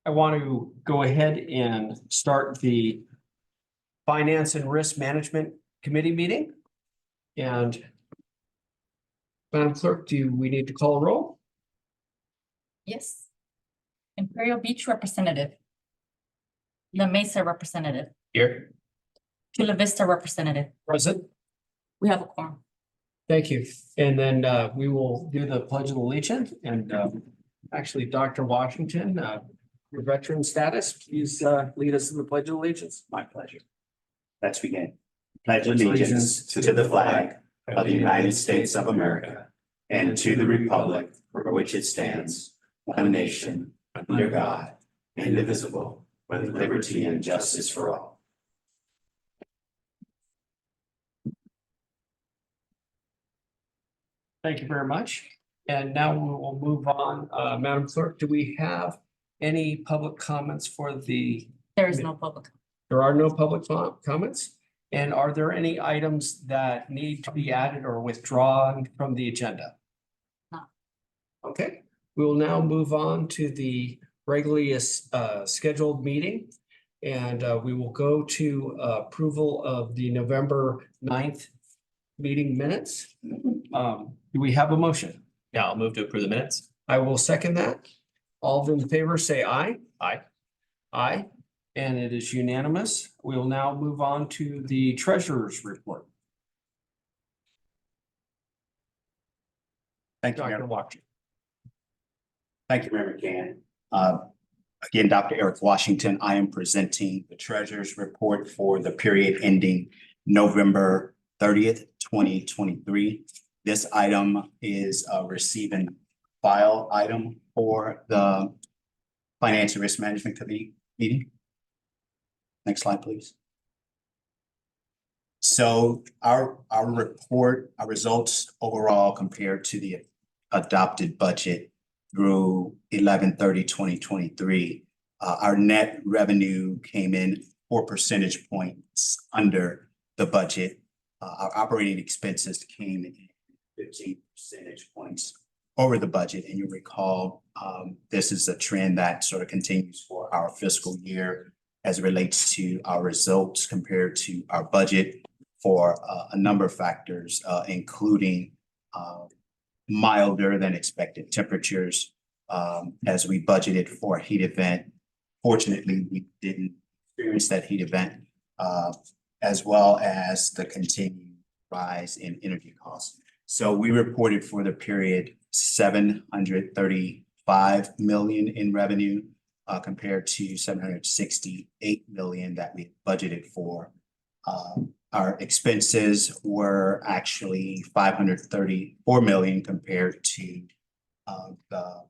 I want to go ahead and start the Finance and Risk Management Committee meeting. And Madam Clerk, do we need to call a roll? Yes. Imperial Beach representative. La Mesa representative. Here. Chula Vista representative. Present. We have a quorum. Thank you. And then we will do the Pledge of Allegiance. And actually, Dr. Washington, your veteran status, please lead us in the Pledge of Allegiance. My pleasure. Let's begin. Pledge allegiance to the flag of the United States of America and to the republic for which it stands, one nation, under God, indivisible, with liberty and justice for all. Thank you very much. And now we will move on. Madam Clerk, do we have any public comments for the? There is no public. There are no public comments. And are there any items that need to be added or withdrawn from the agenda? No. Okay, we will now move on to the regularly scheduled meeting. And we will go to approval of the November 9th meeting minutes. Do we have a motion? Yeah, I'll move to approve the minutes. I will second that. All in favor, say aye. Aye. Aye, and it is unanimous. We will now move on to the treasurer's report. Thank you, Dr. Mayor. Washington. Thank you, Mayor McCann. Again, Dr. Eric Washington, I am presenting the treasurer's report for the period ending November 30th, 2023. This item is a receive and file item for the Finance and Risk Management Committee meeting. Next slide, please. So our report, our results overall compared to the adopted budget through 11/30/2023, our net revenue came in 4 percentage points under the budget. Our operating expenses came in 15 percentage points over the budget. And you recall, this is a trend that sort of continues for our fiscal year as it relates to our results compared to our budget for a number of factors, including milder than expected temperatures as we budgeted for a heat event. Fortunately, we didn't experience that heat event, as well as the continued rise in energy costs. So we reported for the period 735 million in revenue compared to 768 million that we budgeted for. Our expenses were actually 534 million compared to the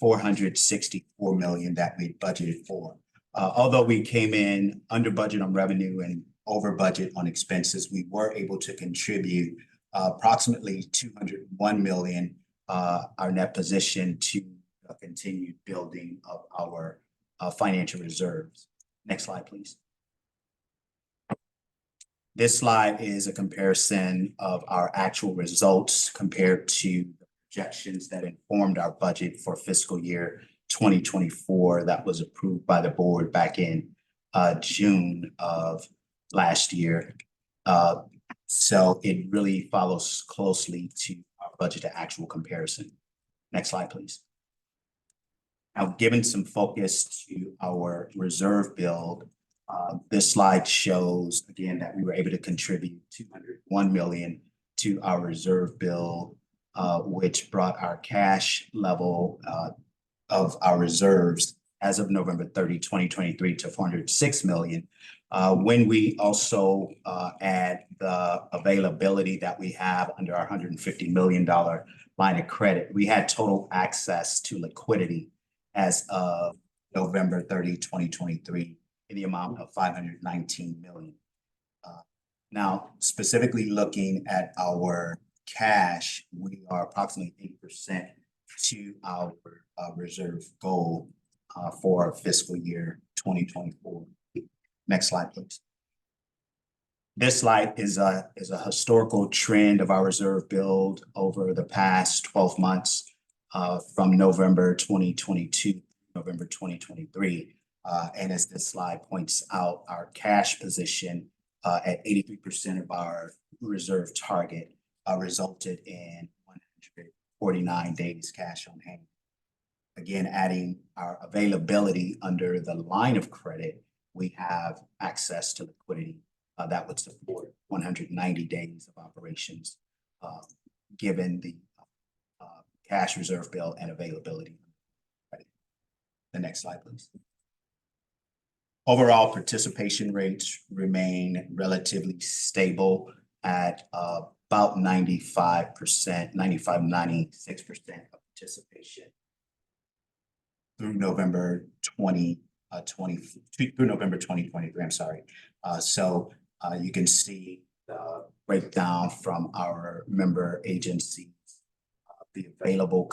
464 million that we budgeted for. Although we came in under budget on revenue and over budget on expenses, we were able to contribute approximately 201 million, our net position to a continued building of our financial reserves. Next slide, please. This slide is a comparison of our actual results compared to the projections that informed our budget for fiscal year 2024 that was approved by the board back in June of last year. So it really follows closely to our budget to actual comparison. Next slide, please. Now, given some focus to our reserve build, this slide shows again that we were able to contribute 201 million to our reserve build, which brought our cash level of our reserves as of November 30, 2023 to 406 million. When we also add the availability that we have under our $150 million line of credit, we had total access to liquidity as of November 30, 2023 in the amount of 519 million. Now, specifically looking at our cash, we are approximately 8% to our reserve goal for fiscal year 2024. Next slide, please. This slide is a historical trend of our reserve build over the past 12 months from November 2022 November 2023. And as this slide points out, our cash position at 83% of our reserve target resulted in 149 days cash on hand. Again, adding our availability under the line of credit, we have access to liquidity that would support 190 days of operations, given the cash reserve bill and availability. The next slide, please. Overall participation rates remain relatively stable at about 95%, 96% of participation through November 2023. I'm sorry. So you can see the breakdown from our member agencies, the available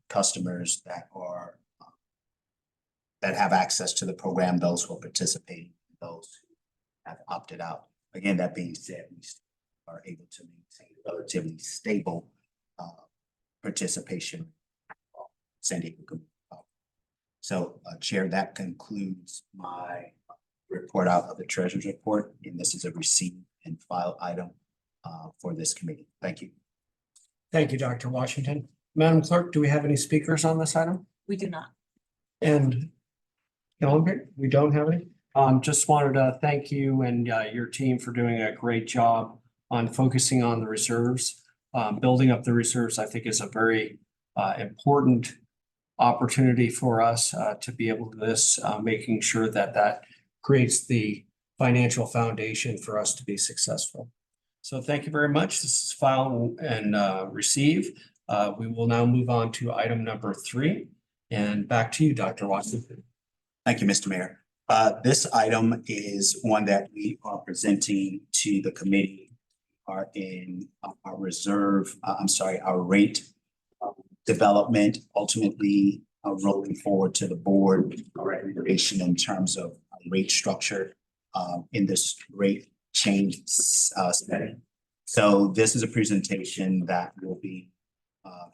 customers that are that have access to the program, those who are participating, those who have opted out. Again, that being said, we are able to maintain relatively stable participation. San Diego Community College. So, Chair, that concludes my report out of the Treasurer's report, and this is a receive and file item for this committee. Thank you. Thank you, Dr. Washington. Madam Clerk, do we have any speakers on this item? We do not. And we don't have any. Just wanted to thank you and your team for doing a great job on focusing on the reserves. Building up the reserves, I think, is a very important opportunity for us to be able to making sure that creates the financial foundation for us to be successful. So thank you very much. This is file and receive. We will now move on to item number 3, and back to you, Dr. Washington. Thank you, Mr. Mayor. This item is one that we are presenting to the committee, are in our reserve, our rate development, ultimately rolling forward to the board, a recommendation in terms of rate structure in this rate change setting. So this is a presentation that will be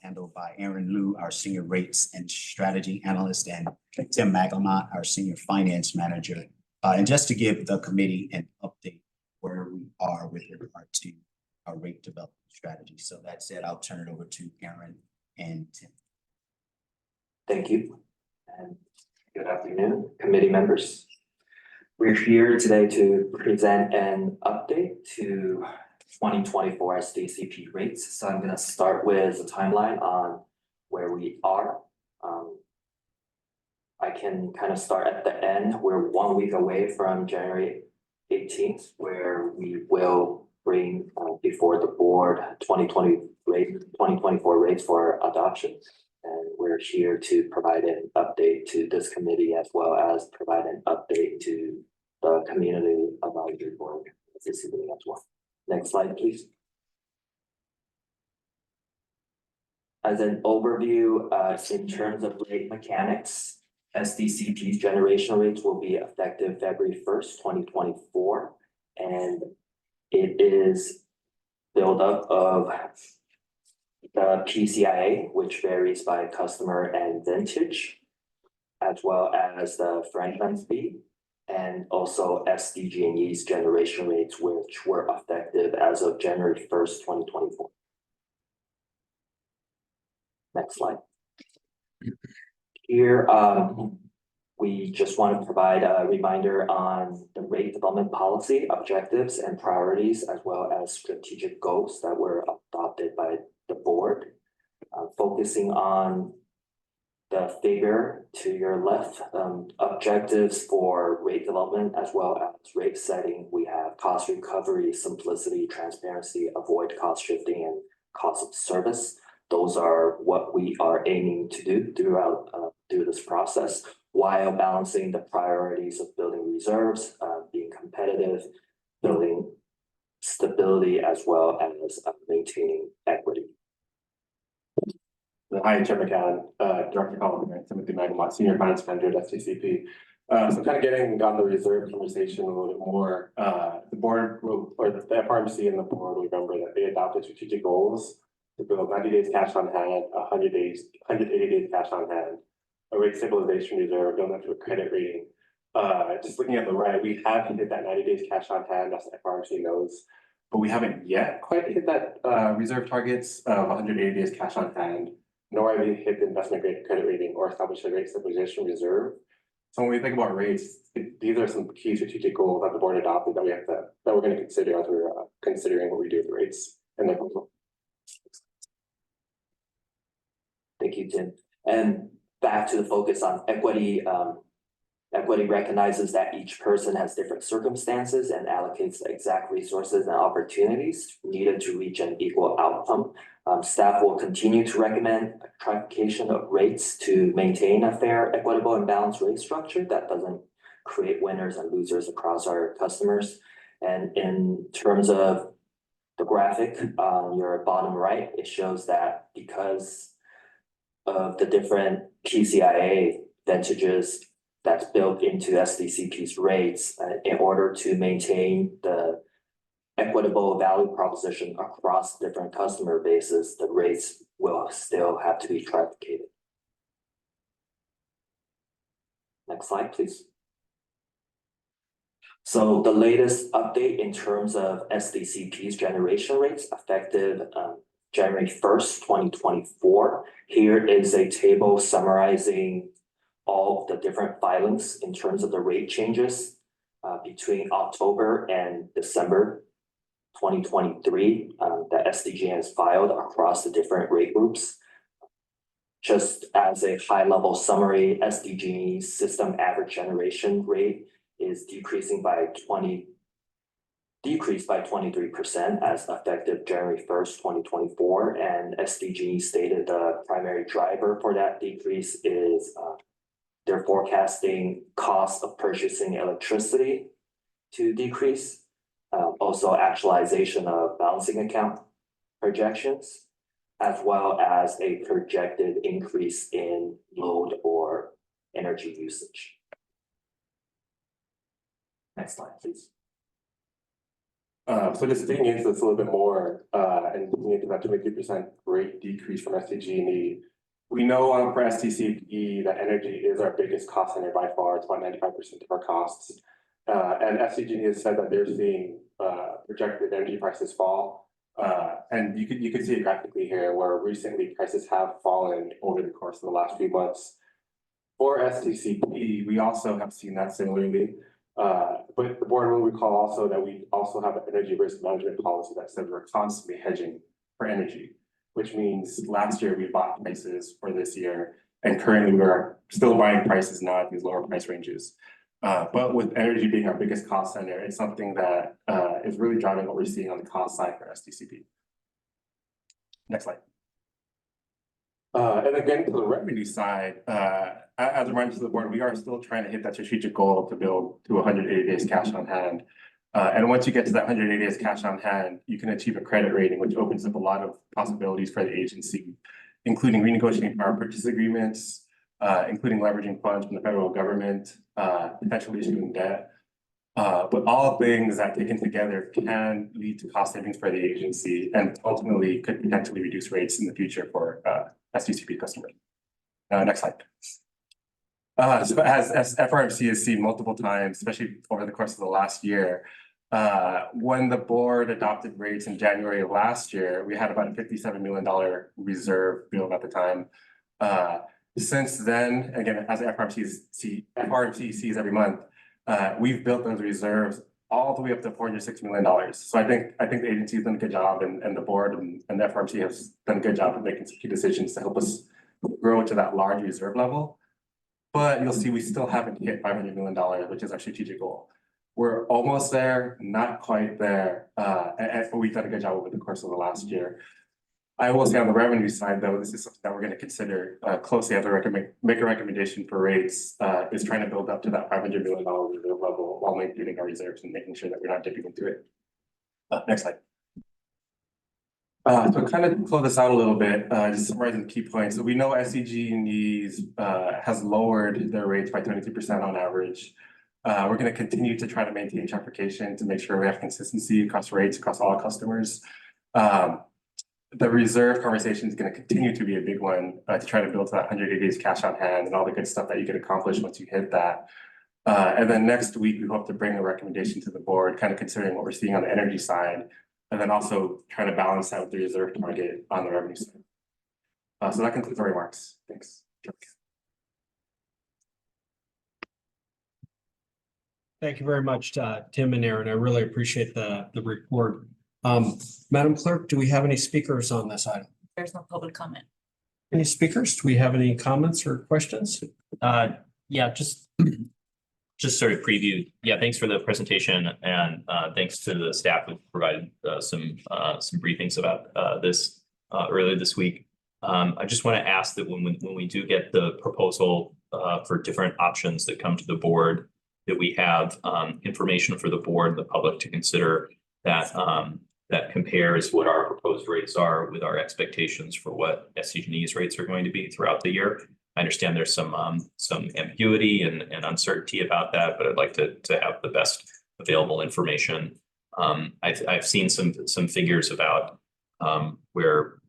handled by Aaron Liu, our Senior Rates and Strategy Analyst, and Tim Maglemont, our Senior Finance Manager. And just to give the committee an update where we are with regard to our rate development strategy. So that said, I'll turn it over to Aaron and Tim. Thank you, and good afternoon, committee members. We're here today to present an update to 2024 SDCP rates. So I'm going to start with a timeline on where we are. I can kind of start at the end. We're 1 week away from January 18th, where we will bring before the board 2024 rates for adoption. And we're here to provide an update to this committee, as well as provide an update to the community advisory board this evening as well. Next slide, please. As an overview, in terms of rate mechanics, SDCP's generation rates will be effective February 1st, 2024, and it is built up of the PCIA, which varies by customer and vintage, as well as the Franklin fee, and also SDG&E's generation rates, which were effective as of January 1st, 2024. Next slide. Here, we just want to provide a reminder on the rate development policy, objectives, and priorities, as well as strategic goals that were adopted by the board. Focusing on the figure to your left, objectives for rate development as well as rate setting. We have cost recovery, simplicity, transparency, avoid cost shifting, and cost of service. Those are what we are aiming to do through this process, while balancing the priorities of building reserves, being competitive, building stability, as well as maintaining equity. Hi, Chair McCann, Director Collins, and Timothy Maglemont, Senior Finance Manager at SDCP. So kind of getting on the reserve conversation a little bit more, the board will, or the FRMC and the board will remember that they adopted strategic goals to build 90 days cash on hand, 180 days cash on hand, a rate stabilization reserve, building up to a credit rating. Just looking at the right, we have hit that 90 days cash on hand, as FRMC knows. But we haven't yet quite hit that reserve targets of 180 days cash on hand, nor have we hit the investment grade credit rating or established a rate stabilization reserve. So when we think about rates, these are some key strategic goals that the board adopted that we're going to consider as we're considering what we do with the rates and the proposal. Thank you, Tim. And back to the focus on equity. Equity recognizes that each person has different circumstances and allocates the exact resources and opportunities needed to reach an equal outcome. Staff will continue to recommend attribution of rates to maintain a fair, equitable, and balanced rate structure that doesn't create winners and losers across our customers. And in terms of the graphic on your bottom right, it shows that because of the different PCIA vintages that's built into SDCP's rates, in order to maintain the equitable value proposition across different customer bases, the rates will still have to be trafficated. Next slide, please. So the latest update in terms of SDCP's generation rates effective January 1st, 2024. Here is a table summarizing all of the different filings in terms of the rate changes between October and December 2023 that SDG has filed across the different rate groups. Just as a high level summary, SDG's system average generation rate is decreased by 23% as effective January 1st, 2024. And SDG stated the primary driver for that decrease is they're forecasting cost of purchasing electricity to decrease. Also actualization of balancing account projections, as well as a projected increase in load or energy usage. Next slide, please. So just digging into this a little bit more, and looking into that 23% rate decrease from SDG&E, we know for SDCP that energy is our biggest cost center by far. It's about 95% of our costs. And SDG&E has said that they're seeing projected energy prices fall. And you could see it graphically here, where recently prices have fallen over the course of the last few months. For SDCP, we also have seen that similarly. But the board will recall also that we also have an energy risk management policy that says we're constantly hedging for energy, which means last year we bought prices for this year, and currently we're still buying prices now at these lower price ranges. But with energy being our biggest cost center, it's something that is really driving what we're seeing on the cost side for SDCP. Next slide. And again, to the revenue side, as a reminder to the board, we are still trying to hit that strategic goal to build to 180 days cash on hand. And once you get to that 180 days cash on hand, you can achieve a credit rating, which opens up a lot of possibilities for the agency, including renegotiating power purchase agreements, including leveraging funds from the federal government, potentially issuing debt. But all things that taken together can lead to cost savings for the agency and ultimately could potentially reduce rates in the future for SDCP customers. Next slide. So as FRMC has seen multiple times, especially over the course of the last year, when the board adopted rates in January of last year, we had about a $57 million reserve build at the time. Since then, again, as FRMC sees every month, we've built those reserves all the way up to $406 million. So I think the agency has done a good job, and the board and the FRMC has done a good job of making some key decisions to help us grow to that large reserve level. But you'll see we still haven't hit $500 million, which is our strategic goal. We're almost there, not quite there, and we've done a good job over the course of the last year. I will say on the revenue side, though, this is something that we're going to consider closely as we make a recommendation for rates, is trying to build up to that $500 million reserve level while maintaining our reserves and making sure that we're not dipping into it. Next slide. So kind of close this out a little bit, just summarizing key points. So we know SDG&E has lowered their rates by 22% on average. We're going to continue to try to maintain traffication to make sure we have consistency across rates across all customers. the reserve conversation is gonna continue to be a big one, to try to build to that 180 days cash on hand and all the good stuff that you could accomplish once you hit that. And then next week, we hope to bring a recommendation to the board, kind of considering what we're seeing on the energy side. And then also trying to balance that with the reserve target on the revenue side. So that concludes our remarks. Thanks. Thank you very much, Tim and Aaron. I really appreciate the report. Madam Clerk, do we have any speakers on this item? There's no public comment. Any speakers? Do we have any comments or questions? Yeah, just sort of preview. Yeah, thanks for the presentation and thanks to the staff who provided some briefings about this earlier this week. I just want to ask that when we do get the proposal for different options that come to the board, that we have information for the board, the public to consider that that compares what our proposed rates are with our expectations for what SDG&E's rates are going to be throughout the year. I understand there's some ambiguity and uncertainty about that, but I'd like to have the best available information. I've seen some figures about where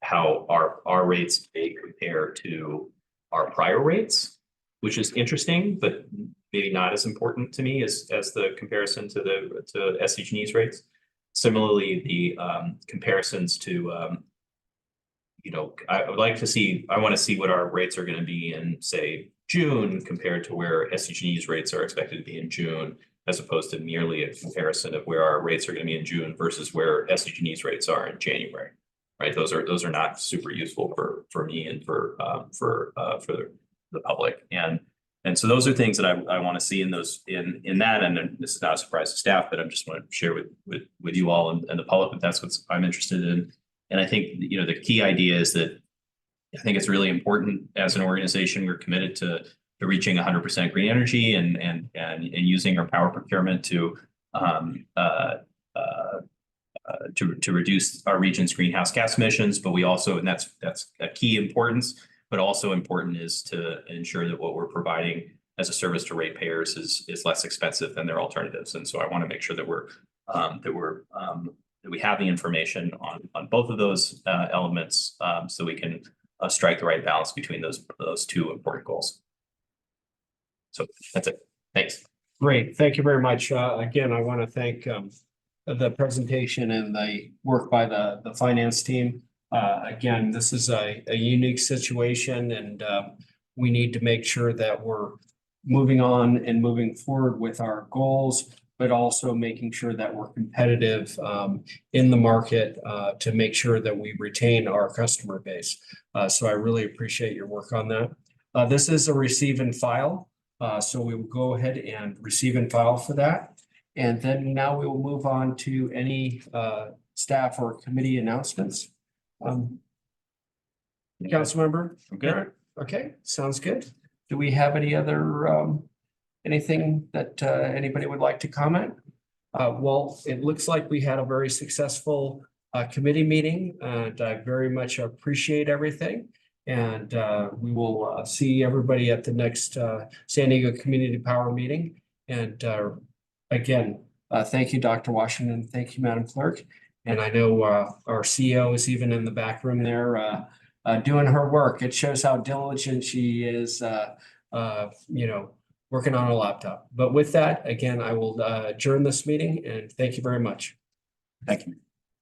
how our rates may compare to our prior rates, which is interesting, but maybe not as important to me as the comparison to SDG&E's rates. Similarly, the comparisons to I would like to see, I want to see what our rates are going to be in, say, June compared to where SDG&E's rates are expected to be in June, as opposed to merely a comparison of where our rates are going to be in June versus where SDG&E's rates are in January. Right? Those are not super useful for me and for the public. And so those are things that I want to see in that. And this is not a surprise to staff, but I just want to share with you all and the public that that's what I'm interested in. And I think, the key idea is that I think it's really important as an organization, we're committed to reaching 100% green energy and using our power procurement to reduce our region's greenhouse gas emissions. But we also, and that's a key importance, but also important is to ensure that what we're providing as a service to ratepayers is less expensive than their alternatives. And so I want to make sure that we have the information on both of those elements, so we can strike the right balance between those two important goals. So that's it. Thanks. Great. Thank you very much. Again, I want to thank the presentation and the work by the finance team. Again, this is a unique situation, and we need to make sure that we're moving on and moving forward with our goals, but also making sure that we're competitive in the market to make sure that we retain our customer base. So I really appreciate your work on that. This is a receive and file. So we will go ahead and receive and file for that. And then now we will move on to any staff or committee announcements. Councilmember? Okay. Okay, sounds good. Do we have any other anything that anybody would like to comment? Well, it looks like we had a very successful committee meeting, and I very much appreciate everything. And we will see everybody at the next San Diego Community Power meeting. And again, thank you, Dr. Washington. Thank you, Madam Clerk. And I know our CEO is even in the back room there doing her work. It shows how diligent she is, working on a laptop. But with that, again, I will adjourn this meeting, and thank you very much. Thank you.